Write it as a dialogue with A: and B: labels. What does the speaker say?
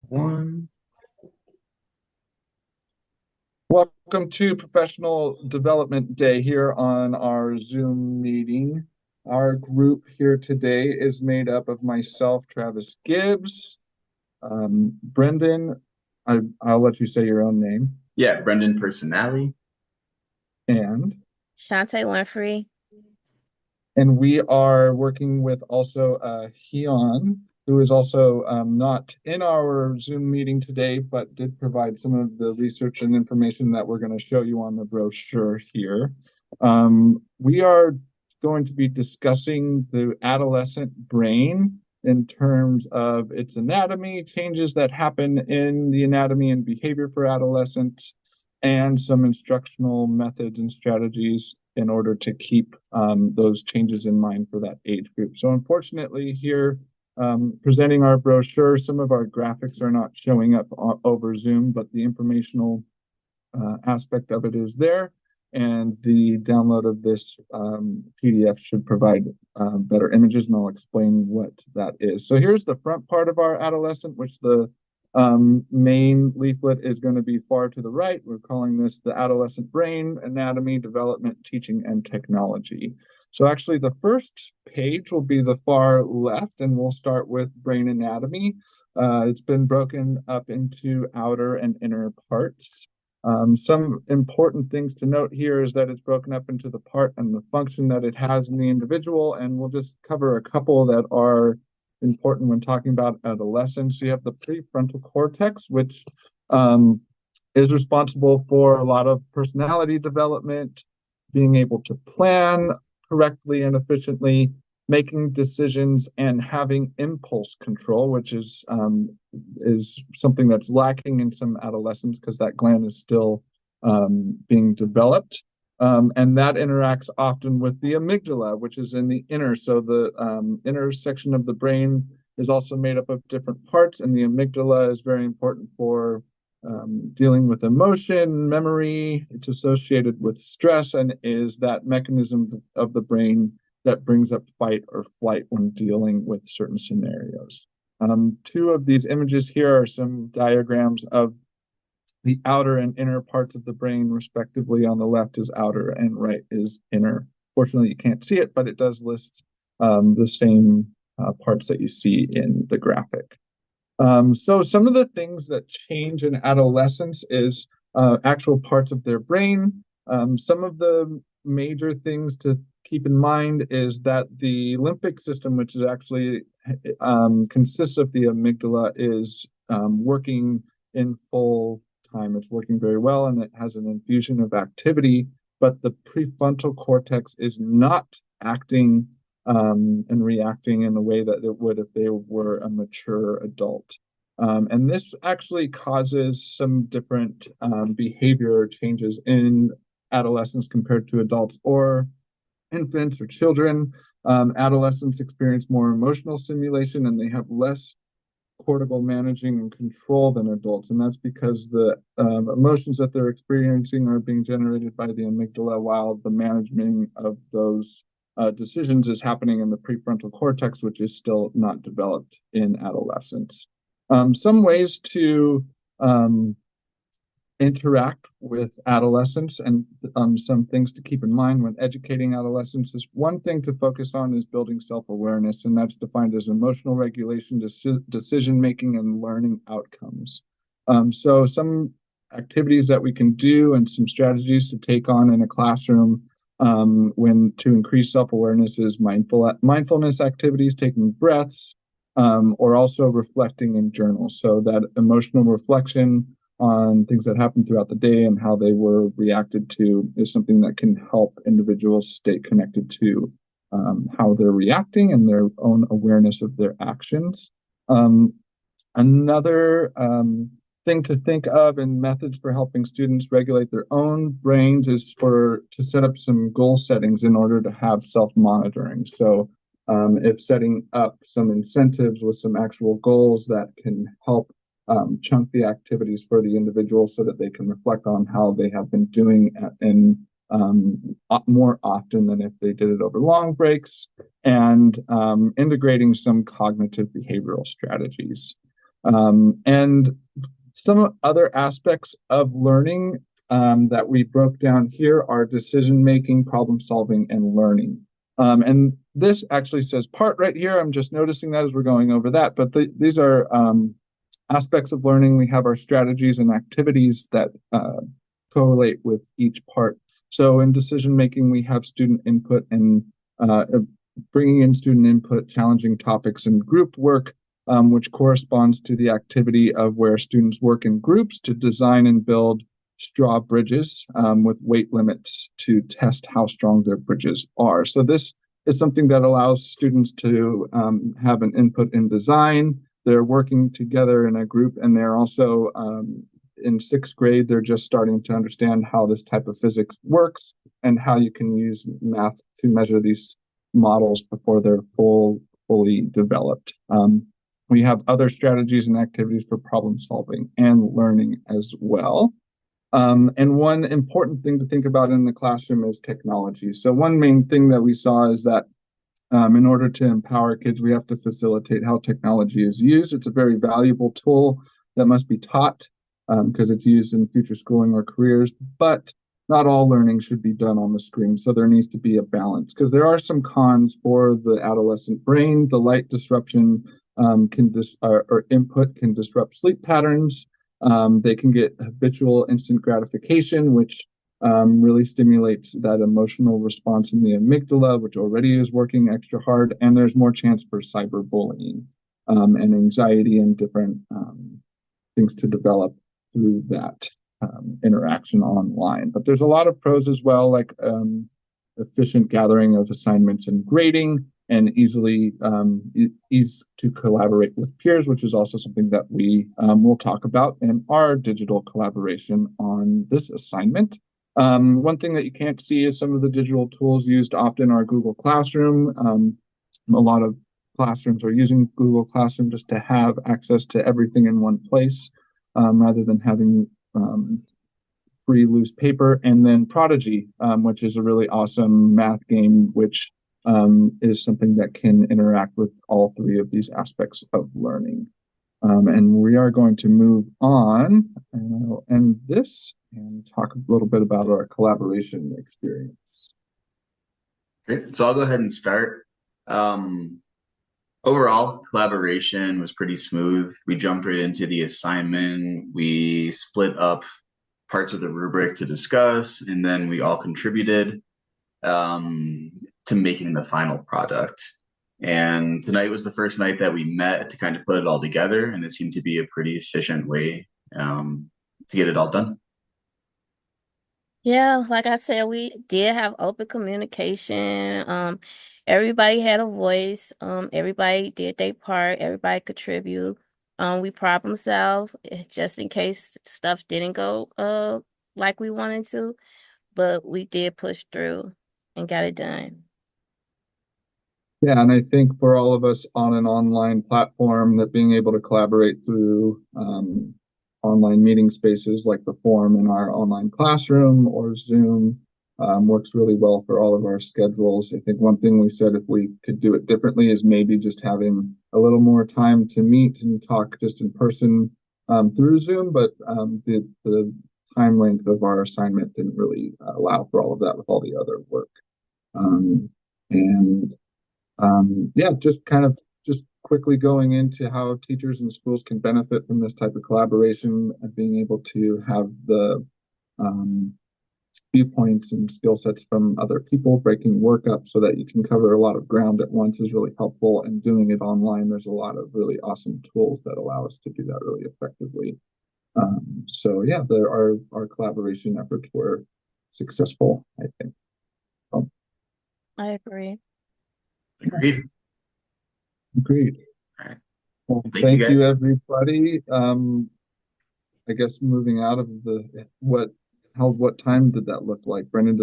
A: One.
B: Welcome to Professional Development Day here on our Zoom meeting. Our group here today is made up of myself, Travis Gibbs, Brendan. I'll let you say your own name,
A: Yeah, Brendan Personali.
B: and
C: Shantae Winfrey.
B: and we are working with also Hyun, who is also not in our Zoom meeting today, but did provide some of the research and information that we're going to show you on the brochure here. We are going to be discussing the adolescent brain in terms of its anatomy, changes that happen in the anatomy and behavior for adolescents, and some instructional methods and strategies in order to keep those changes in mind for that age group. So unfortunately here, presenting our brochure, some of our graphics are not showing up over Zoom, but the informational aspect of it is there. And the download of this PDF should provide better images, and I'll explain what that is. So here's the front part of our adolescent, which the main leaflet is going to be far to the right. We're calling this the adolescent brain, anatomy, development, teaching, and technology. So actually the first page will be the far left, and we'll start with brain anatomy. It's been broken up into outer and inner parts. Some important things to note here is that it's broken up into the part and the function that it has in the individual, and we'll just cover a couple that are important when talking about adolescence. So you have the prefrontal cortex, which is responsible for a lot of personality development, being able to plan correctly and efficiently, making decisions, and having impulse control, which is something that's lacking in some adolescents because that gland is still being developed. And that interacts often with the amygdala, which is in the inner. So the inner section of the brain is also made up of different parts, and the amygdala is very important for dealing with emotion, memory. It's associated with stress and is that mechanism of the brain that brings up fight or flight when dealing with certain scenarios. Two of these images here are some diagrams of the outer and inner parts of the brain, respectively. On the left is outer and right is inner. Fortunately, you can't see it, but it does list the same parts that you see in the graphic. So some of the things that change in adolescence is actual parts of their brain. Some of the major things to keep in mind is that the limbic system, which is actually consists of the amygdala, is working in full time. It's working very well, and it has an infusion of activity, but the prefrontal cortex is not acting and reacting in the way that it would if they were a mature adult. And this actually causes some different behavior changes in adolescents compared to adults or infants or children. Adolescents experience more emotional stimulation and they have less cortical managing and control than adults. And that's because the emotions that they're experiencing are being generated by the amygdala, while the management of those decisions is happening in the prefrontal cortex, which is still not developed in adolescence. Some ways to interact with adolescents and some things to keep in mind when educating adolescents is one thing to focus on is building self-awareness, and that's defined as emotional regulation, decision making, and learning outcomes. So some activities that we can do and some strategies to take on in a classroom when to increase self-awareness is mindfulness activities, taking breaths, or also reflecting in journals. So that emotional reflection on things that happened throughout the day and how they were reacted to is something that can help individuals stay connected to how they're reacting and their own awareness of their actions. Another thing to think of and methods for helping students regulate their own brains is to set up some goal settings in order to have self-monitoring. So if setting up some incentives with some actual goals that can help chunk the activities for the individual so that they can reflect on how they have been doing and more often than if they did it over long breaks, and integrating some cognitive behavioral strategies. And some other aspects of learning that we broke down here are decision making, problem solving, and learning. And this actually says part right here. I'm just noticing that as we're going over that. But these are aspects of learning. We have our strategies and activities that correlate with each part. So in decision making, we have student input and bringing in student input, challenging topics, and group work, which corresponds to the activity of where students work in groups to design and build straw bridges with weight limits to test how strong their bridges are. So this is something that allows students to have an input in design. They're working together in a group, and they're also in sixth grade, they're just starting to understand how this type of physics works and how you can use math to measure these models before they're fully developed. We have other strategies and activities for problem solving and learning as well. And one important thing to think about in the classroom is technology. So one main thing that we saw is that in order to empower kids, we have to facilitate how technology is used. It's a very valuable tool that must be taught because it's used in future schooling or careers, but not all learning should be done on the screen. So there needs to be a balance because there are some cons for the adolescent brain. The light disruption or input can disrupt sleep patterns. They can get habitual instant gratification, which really stimulates that emotional response in the amygdala, which already is working extra hard. And there's more chance for cyberbullying and anxiety and different things to develop through that interaction online. But there's a lot of pros as well, like efficient gathering of assignments and grading, and ease to collaborate with peers, which is also something that we will talk about in our digital collaboration on this assignment. One thing that you can't see is some of the digital tools used often are Google Classroom. A lot of classrooms are using Google Classroom just to have access to everything in one place rather than having free loose paper. And then Prodigy, which is a really awesome math game, which is something that can interact with all three of these aspects of learning. And we are going to move on and I'll end this and talk a little bit about our collaboration experience.
A: Great. So I'll go ahead and start. Overall, collaboration was pretty smooth. We jumped right into the assignment. We split up parts of the rubric to discuss, and then we all contributed to making the final product. And tonight was the first night that we met to kind of put it all together, and it seemed to be a pretty efficient way to get it all done.
C: Yeah, like I said, we did have open communication. Everybody had a voice. Everybody did their part. Everybody contribute. We problem solved just in case stuff didn't go like we wanted to, but we did push through and got it done.
B: Yeah, and I think for all of us on an online platform, that being able to collaborate through online meeting spaces like the forum in our online classroom or Zoom works really well for all of our schedules. I think one thing we said if we could do it differently is maybe just having a little more time to meet and talk just in person through Zoom, but the time length of our assignment didn't really allow for all of that with all the other work. And yeah, just quickly going into how teachers and schools can benefit from this type of collaboration and being able to have the viewpoints and skill sets from other people, breaking work up so that you can cover a lot of ground at once is really helpful. And doing it online, there's a lot of really awesome tools that allow us to do that really effectively. So yeah, our collaboration efforts were successful, I think.
C: I agree.
A: Agreed.
B: Agreed.
A: All right.
B: Well,
A: Thank you,
B: thank you,
A: guys.
B: everybody. I guess moving out of what time did that look like? Brendan, does